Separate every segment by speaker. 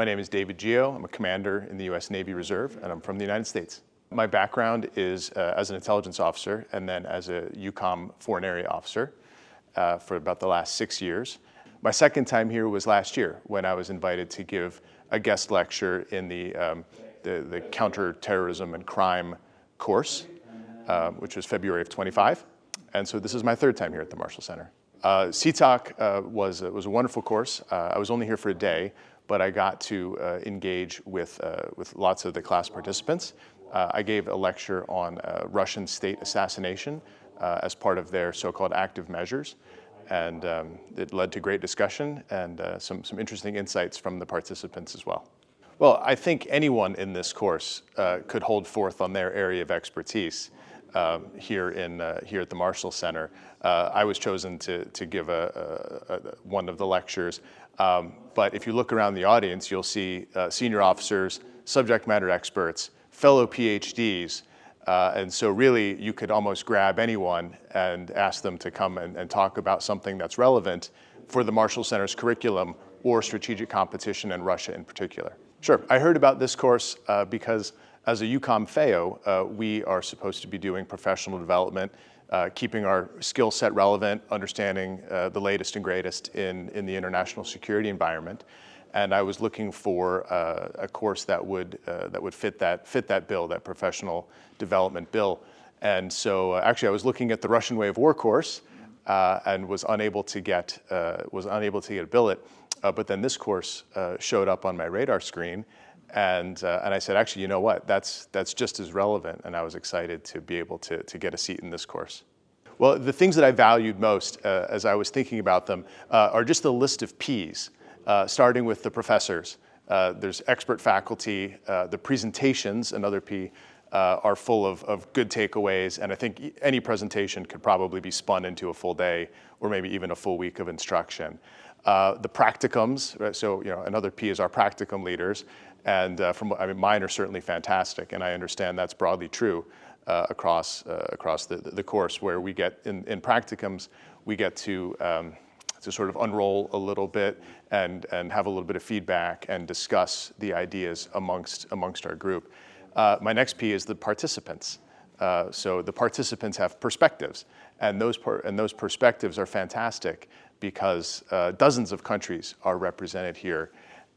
Speaker 1: My name is David Gioe. I'm a commander in the U.S. Navy Reserve, and I'm from the United States. My background is as an intelligence officer and then as a EUCOM foreign area officer for about the last 6 years. My second time here was last year when I was invited to give a guest lecture in the Counterterrorism and Crime course, which was February of 25. And so this is my third time here at the Marshall Center. CTOC was a wonderful course. I was only here for a day, but I got to engage with lots of the class participants. I gave a lecture on Russian state assassination as part of their so-called active measures. And it led to great discussion and some interesting insights from the participants as well. Well, I think anyone in this course could hold forth on their area of expertise here at the Marshall Center. I was chosen to give one of the lectures, but if you look around the audience, you'll see senior officers, subject matter experts, fellow Ph.D.s, and so really you could almost grab anyone and ask them to come and talk about something that's relevant for the Marshall Center's curriculum or strategic competition in Russia in particular. Sure, I heard about this course because as a EUCOM FAO, we are supposed to be doing professional development, keeping our skill set relevant, understanding the latest and greatest in the international security environment. And I was looking for a course that would fit that bill, that professional development bill. And so actually I was looking at the Russian Way of War course and was unable to get a billet. But then this course showed up on my radar screen, and I said, actually, you know what? That's just as relevant, and I was excited to be able to get a seat in this course. Well, the things that I valued most as I was thinking about them are just the list of Ps, starting with the professors. There's expert faculty. The presentations, another P, are full of good takeaways, and I think any presentation could probably be spun into a full day or maybe even a full week of instruction. The practicums, right? So another P is our practicum leaders, and mine are certainly fantastic, and I understand that's broadly true across the course, where we get in practicums we get to sort of unroll a little bit and have a little bit of feedback and discuss the ideas amongst our group. My next P is the participants. So the participants have perspectives, and those perspectives are fantastic because dozens of countries are represented here,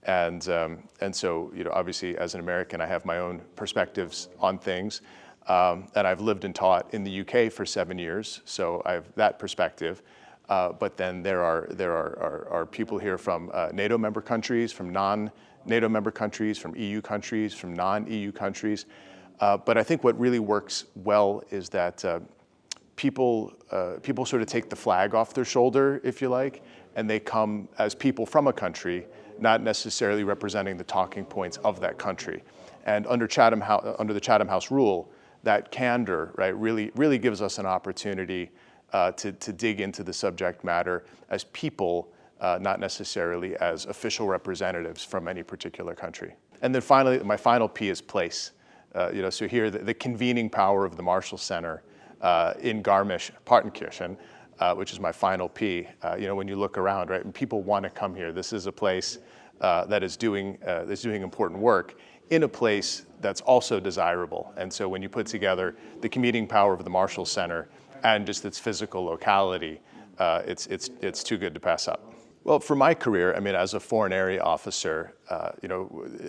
Speaker 1: and so obviously as an American I have my own perspectives on things, and I've lived and taught in the UK for 7 years, so I have that perspective. But then there are people here from NATO member countries, from non-NATO member countries, from EU countries, from non-EU countries. But I think what really works well is that people sort of take the flag off their shoulder, if you like, and they come as people from a country, not necessarily representing the talking points of that country. And under the Chatham House rule, that candor, right, really gives us an opportunity to dig into the subject matter as people, not necessarily as official representatives from any particular country. And then finally, my final P is place. So here, the convening power of the Marshall Center in Garmisch-Partenkirchen, which is my final P. When you look around, right, and people want to come here. This is a place that is doing important work in a place that's also desirable. And so when you put together the convening power of the Marshall Center and just its physical locality, it's too good to pass up. Well, for my career, I mean, as a foreign area officer,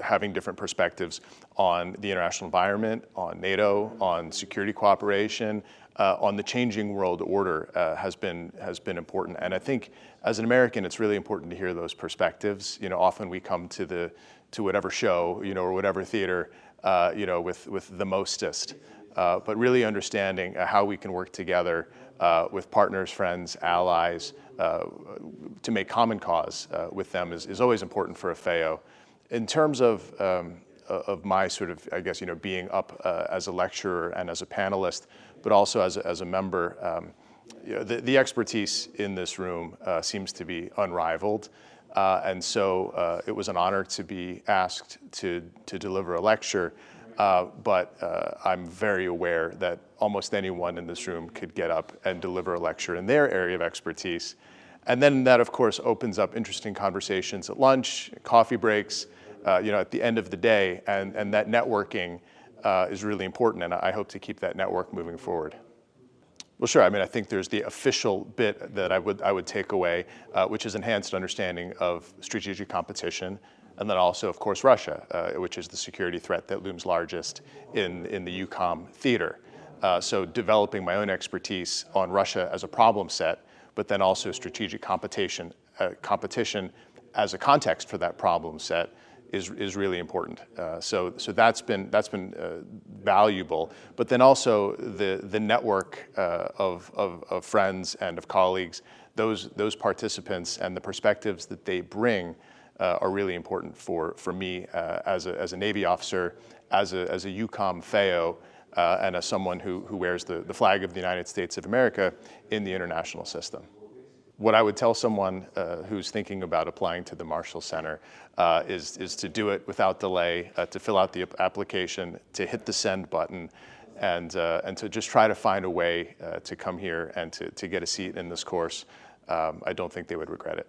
Speaker 1: having different perspectives on the international environment, on NATO, on security cooperation, on the changing world order has been important. And I think as an American, it's really important to hear those perspectives. Often we come to whatever show, or whatever theater, with the mostest. But really understanding how we can work together with partners, friends, allies, to make common cause with them is always important for a FAO. In terms of my sort of, I guess, being up as a lecturer and as a panelist, but also as a member, the expertise in this room seems to be unrivaled. And so it was an honor to be asked to deliver a lecture. But I'm very aware that almost anyone in this room could get up and deliver a lecture in their area of expertise. And then that, of course, opens up interesting conversations at lunch, coffee breaks, at the end of the day, and that networking is really important, and I hope to keep that network moving forward. Well, sure. I mean, I think there's the official bit that I would take away, which is enhanced understanding of strategic competition, and then also, of course, Russia, which is the security threat that looms largest in the EUCOM theater. So developing my own expertise on Russia as a problem set, but then also strategic competition as a context for that problem set is really important. So that's been valuable. But then also the network of friends and of colleagues, those participants and the perspectives that they bring are really important for me as a Navy officer, as a EUCOM FAO, and as someone who wears the flag of the United States of America in the international system. What I would tell someone who's thinking about applying to the Marshall Center is to do it without delay, to fill out the application, to hit the send button, and to just try to find a way to come here and to get a seat in this course. I don't think they would regret it.